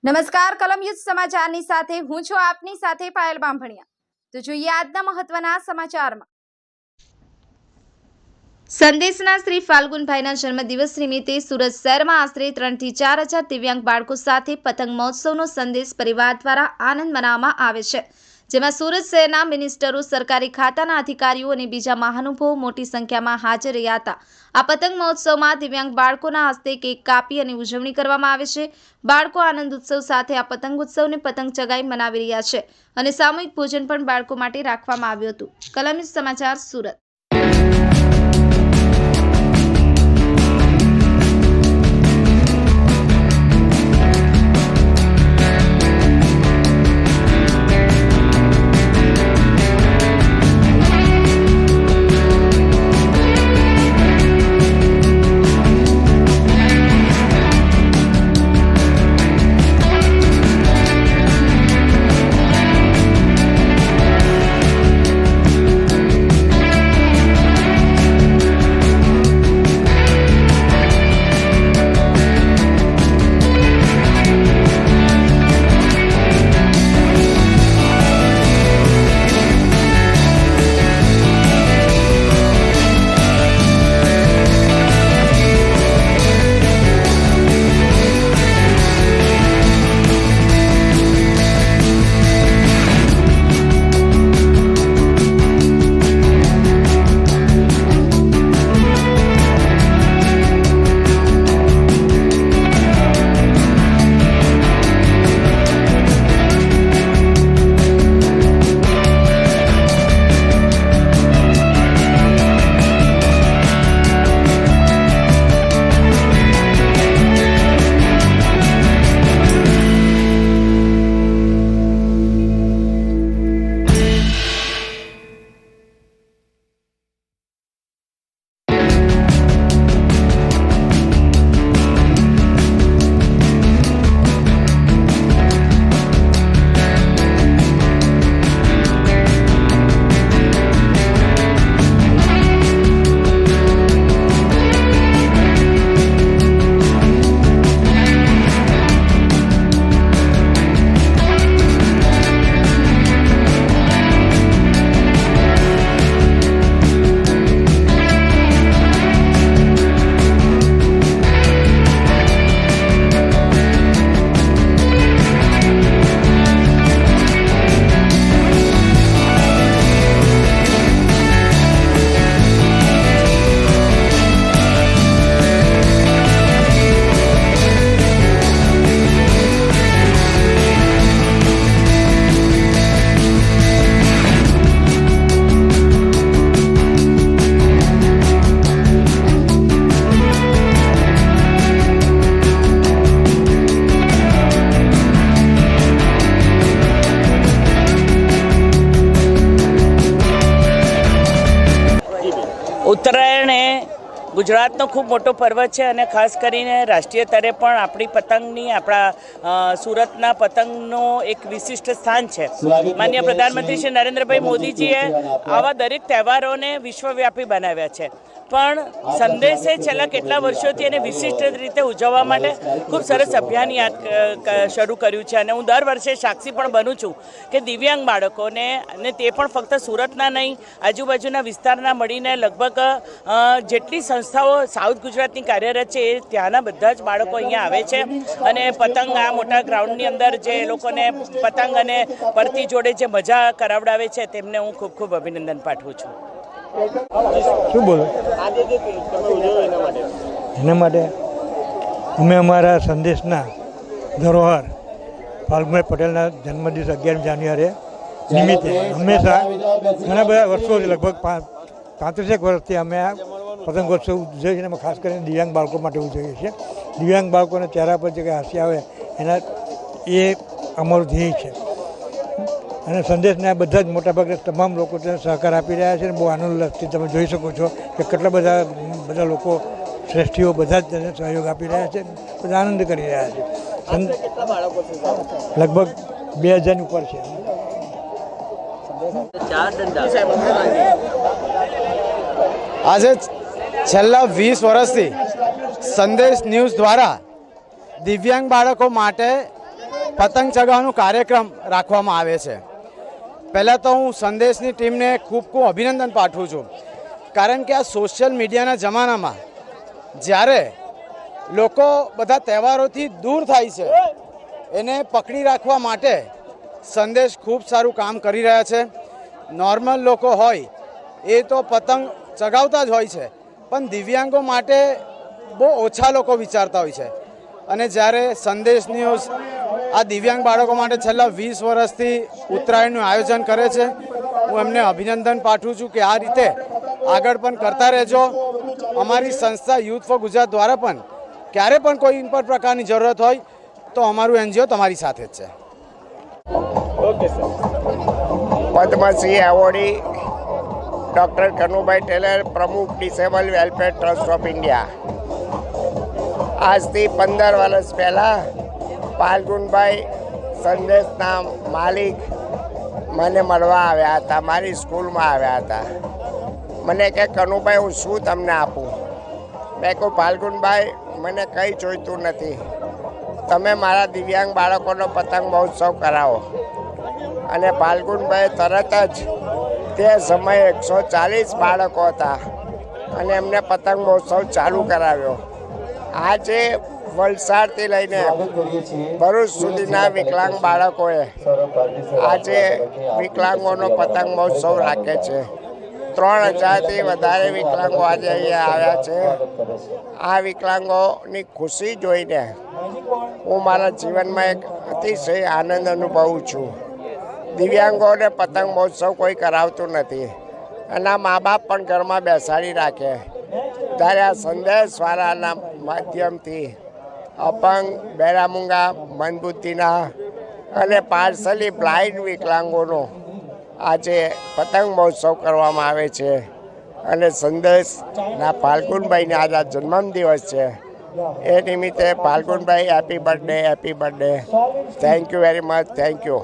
નમસ્કાર કલમ યુદ્ધ સમાચારની સાથે હું છું આપની સાથે પાયલ બામભણિયા। તો જોઈએ આજના મહત્વના સમાચારમાં। સંદેશના શ્રી ફાલ્ગુનભાઈના જન્મદિવસ નિમિત્તે સુરત શહેરમાં આશરે 3 થી 4 હજાર દિવ્યાંગ બાળકો સાથે પતંગ મહોત્સવનો સંદેશ પરિવાર દ્વારા આનંદ મનાવવામાં આવે છે, જેમાં સુરત શહેરના મિનિસ્ટરો, સરકારી ખાતાના અધિકારીઓ અને બીજા મહાનુભાવો મોટી સંખ્યામાં હાજર રહ્યા હતા। આ પતંગ મહોત્સવમાં દિવ્યાંગ બાળકોના હસ્તે કેક કાપી અને ઉજવણી કરવામાં આવે છે। બાળકો આનંદ ઉત્સવ સાથે આ પતંગ ઉત્સવને પતંગ ચગાઈ મનાવી રહ્યા છે અને સામૂહિક ભોજન પણ બાળકો માટે રાખવામાં આવ્યું હતું। કલમ યુદ્ધ સમાચાર સુરત। ઉત્તરાયણ એ ગુજરાતનો ખૂબ મોટો પર્વ છે અને ખાસ કરીને રાષ્ટ્રીય સ્તરે પણ આપણી પતંગની આપણા સુરતના પતંગનો એક વિશિષ્ટ સ્થાન છે। માનનીય પ્રધાનમંત્રી શ્રી નરેન્દ્રભાઈ મોદીજીએ આવા દરેક તહેવારોને વિશ્વવ્યાપી બનાવ્યા છે, પણ સંદેશે છેલ્લા કેટલા વર્ષોથી એને વિશિષ્ટ રીતે ઉજવવા માટે ખૂબ સરસ અભિયાન શરૂ કર્યું છે અને હું દર વર્ષે સાક્ષી પણ બનું છું કે દિવ્યાંગ બાળકોને, અને તે પણ ફક્ત સુરતના નહીં, આજુબાજુના વિસ્તારના મળીને લગભગ જેટલી સંસ્થાઓ સાઉથ ગુજરાતની કાર્યરત છે એ ત્યાંના બધા જ બાળકો અહીંયા આવે છે અને પતંગ આ મોટા ગ્રાઉન્ડની અંદર જે લોકોને પતંગ અને પરતી જોડે જે મજા કરાવડાવે છે તેમને હું ખૂબ ખૂબ અભિનંદન પાઠવું છું। શું બોલો એના માટે અમે અમારા સંદેશના ધરોહર ફાલ્ગુનભાઈ પટેલના જન્મદિવસ 11 જાન્યુઆરી નિમિત્તે હંમેશા ઘણા બધા વર્ષોથી, લગભગ 35 વર્ષથી અમે આ પતંગોત્સવ ઉજવીએ છીએ। અમે ખાસ કરીને દિવ્યાંગ બાળકો માટે ઉજવીએ છીએ। દિવ્યાંગ બાળકોને ચહેરા પર જે કંઈ હાસ્ય આવે એના એ અમારું ધ્યેય છે અને સંદેશને આ બધા જ મોટાભાગે તમામ લોકો તેને સહકાર આપી રહ્યા છે અને બહુ આનંદ ઉલ્લાસથી તમે જોઈ શકો છો કે કેટલા બધા લોકો, શ્રેષ્ઠીઓ બધા જ તેને સહયોગ આપી રહ્યા છે, બધા આનંદ કરી રહ્યા છે। લગભગ 2000ની ઉપર છે। આજે છેલ્લા 20 વર્ષથી સંદેશ ન્યૂઝ દ્વારા દિવ્યાંગ બાળકો માટે પતંગ ચગાવવાનો કાર્યક્રમ રાખવામાં આવે છે. પહેલાં તો હું સંદેશની ટીમને ખૂબ ખૂબ અભિનંદન પાઠવું છું, કારણ કે આ સોશિયલ મીડિયાના જમાનામાં જ્યારે લોકો બધા તહેવારોથી દૂર થાય છે, એને પકડી રાખવા માટે સંદેશ ખૂબ સારું કામ કરી રહ્યા છે. નોર્મલ લોકો હોય એ તો પતંગ ચગાવતા જ હોય છે, પણ દિવ્યાંગો માટે બહુ ઓછા લોકો વિચારતા હોય છે. અને જ્યારે સંદેશ ન્યૂઝ આ દિવ્યાંગ બાળકો માટે છેલ્લા 20 વર્ષથી ઉત્તરાયણનું આયોજન કરે છે, હું એમને અભિનંદન પાઠવું છું કે આ રીતે આગળ પણ કરતા રહેજો. અમારી સંસ્થા યુથ ફોર ગુજરાત દ્વારા પણ ક્યારે પણ કોઈ પણ પ્રકારની જરૂરત હોય તો અમારું એનજીઓ તમારી સાથે જ છે. પદ્મશ્રી એવોર્ડી ડૉક્ટર કનુભાઈ ટેલર, પ્રમુખ disable welfare trust of India. આજથી 15 વર્ષ પહેલાં ફાલ્ગુનભાઈ સંદેશના માલિક મને મળવા આવ્યા હતા, મારી સ્કૂલમાં આવ્યા હતા. મને કહે, કનુભાઈ હું શું તમને આપું? મેં કહું, ફાલ્ગુનભાઈ મને કંઈ જોઈતું નથી, તમે મારા દિવ્યાંગ બાળકોનો પતંગ મહોત્સવ કરાવો. અને ફાલ્ગુનભાઈ તરત જ તે સમયે 140 બાળકો હતા અને એમને પતંગ મહોત્સવ ચાલુ કરાવ્યો. આજે વલસાડથી લઈને ભરૂચ સુધીના વિકલાંગ બાળકોએ આજે વિકલાંગોનો પતંગ મહોત્સવ રાખે છે. 3000થી વધારે વિકલાંગો આજે અહીંયા આવ્યા છે. આ વિકલાંગોની ખુશી જોઈને હું મારા જીવનમાં એક અતિશય આનંદ અનુભવું છું. દિવ્યાંગોને પતંગ મહોત્સવ કોઈ કરાવતું નથી, એના મા બાપ પણ ઘરમાં બેસાડી રાખે. ત્યારે આ સંદેશવાળાના માધ્યમથી અપંગ, બેરામૂંગા, મંદબુદ્ધિના અને પાર્સલી બ્લાઇન્ડ વિકલાંગોનો આજે પતંગ મહોત્સવ કરવામાં આવે છે. અને સંદેશના ફાલ્ગુનભાઈને આજે જન્મદિવસ છે. એ નિમિત્તે Falgunbhai happy birthday, happy birthday. Thank you very much. Thank you.